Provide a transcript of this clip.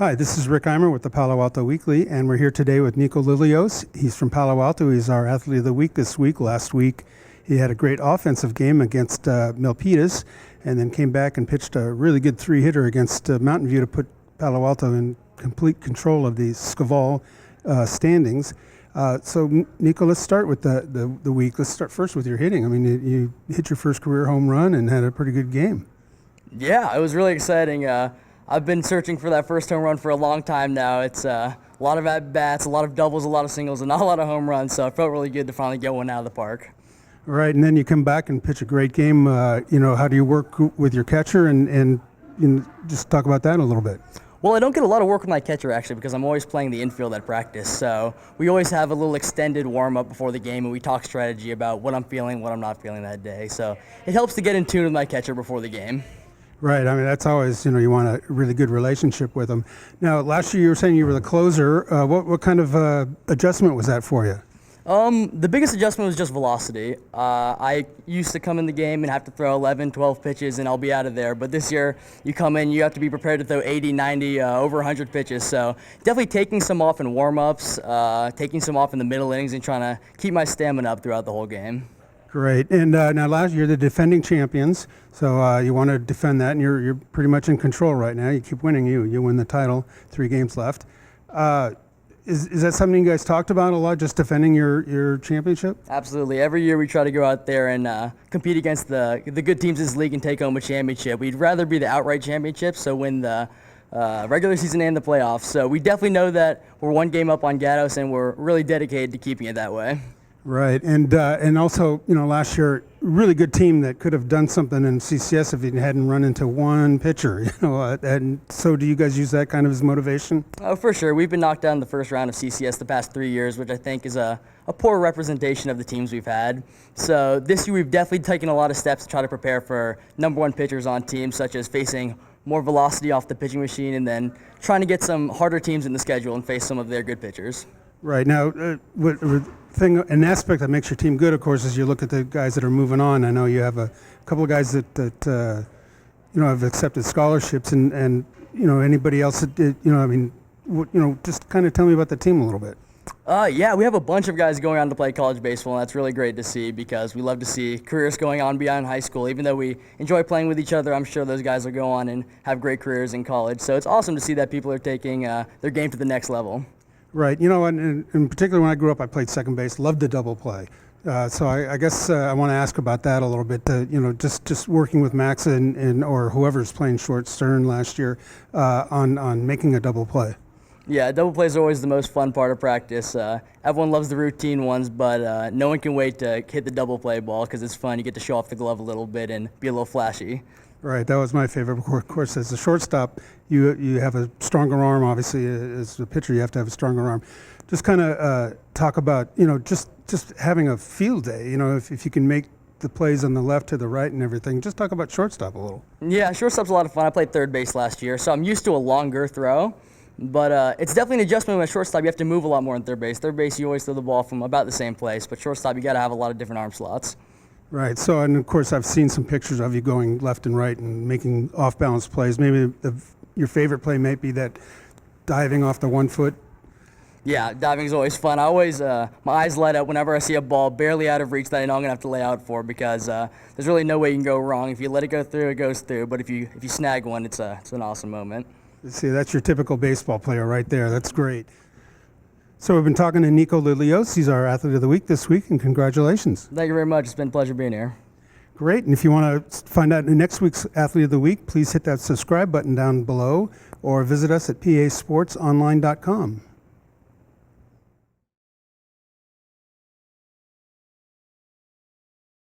Hi, this is Rick Eymer with the Palo Alto Weekly, and we're here today with Niko Lillios. He's from Palo Alto. He's our Athlete of the Week this week. Last week, he had a great offensive game against Milpitas, and then came back and pitched a really good three-hitter against Mountain View to put Palo Alto in complete control of the Scaval standings. So, Niko, let's start with the week. Let's start first with your hitting. I mean, you hit your first career home run and had a pretty good game. Yeah, it was really exciting. I've been searching for that first home run for a long time now. It's a lot of at-bats, a lot of doubles, a lot of singles, and not a lot of home runs, so it felt really good to finally get one out of the park. Right, and then you come back and pitch a great game. How do you work with your catcher, and just talk about that a little bit. Well, I don't get a lot of work with my catcher, actually, because I'm always playing the infield at practice. So we always have a little extended warm-up before the game, and we talk strategy about what I'm feeling, what I'm not feeling that day. So it helps to get in tune with my catcher before the game. Right. I mean, that's always, you want a really good relationship with them. Now, last year you were saying you were the closer. What kind of adjustment was that for you? The biggest adjustment was just velocity. I used to come in the game and have to throw 11, 12 pitches, and I'll be out of there. But this year, you come in, you have to be prepared to throw 80, 90, over 100 pitches. So definitely taking some off in warm-ups, taking some off in the middle innings, and trying to keep my stamina up throughout the whole game. Great. And now last year, the defending champions, so you want to defend that, and you're pretty much in control right now. You keep winning. You win the title, 3 games left. Is that something you guys talked about a lot, just defending your championship? Absolutely. Every year we try to go out there and compete against the good teams in this league and take home a championship. We'd rather be the outright championship, so win the regular season and the playoffs. So we definitely know that we're 1 game up on Gatos, and we're really dedicated to keeping it that way. Right, and also, last year, really good team that could have done something in CCS if you hadn't run into one pitcher, and so do you guys use that kind of as motivation? Oh, for sure. We've been knocked down in the first round of CCS the past 3 years, which I think is a poor representation of the teams we've had. So this year we've definitely taken a lot of steps to try to prepare for #1 pitchers on teams, such as facing more velocity off the pitching machine and then trying to get some harder teams in the schedule and face some of their good pitchers. Right. Now, an aspect that makes your team good, of course, is you look at the guys that are moving on. I know you have a couple of guys that have accepted scholarships, and anybody else that just kind of tell me about the team a little bit. Yeah, we have a bunch of guys going on to play college baseball, and that's really great to see because we love to see careers going on beyond high school. Even though we enjoy playing with each other, I'm sure those guys will go on and have great careers in college. So it's awesome to see that people are taking their game to the next level. Right. And in particular, when I grew up, I played second base, loved the double play. So I guess I want to ask about that a little bit. Just working with Max or whoever's playing short, Stern last year, on making a double play. Yeah, double plays are always the most fun part of practice. Everyone loves the routine ones, but no one can wait to hit the double play ball because it's fun. You get to show off the glove a little bit and be a little flashy. Right, that was my favorite. Of course, as a shortstop, you have a stronger arm. Obviously, as a pitcher, you have to have a stronger arm. Just kind of talk about, just having a field day. If you can make the plays on the left to the right and everything. Just talk about shortstop a little. Yeah, shortstop's a lot of fun. I played third base last year, so I'm used to a longer throw. But it's definitely an adjustment with shortstop. You have to move a lot more in third base. Third base, you always throw the ball from about the same place. But shortstop, you got to have a lot of different arm slots. Right. So, and of course, I've seen some pictures of you going left and right and making off-balance plays. Maybe your favorite play might be that diving off the 1 foot. Yeah, diving is always fun. I always, my eyes light up whenever I see a ball barely out of reach that I know I'm going to have to lay out for because there's really no way you can go wrong. If you let it go through, it goes through. But if you snag one, it's an awesome moment. See, that's your typical baseball player right there. That's great. So we've been talking to Niko Lillios. He's our Athlete of the Week this week, and congratulations. Thank you very much. It's been a pleasure being here. Great. And if you want to find out next week's Athlete of the Week, please hit that subscribe button down below or visit us at pasportsonline.com.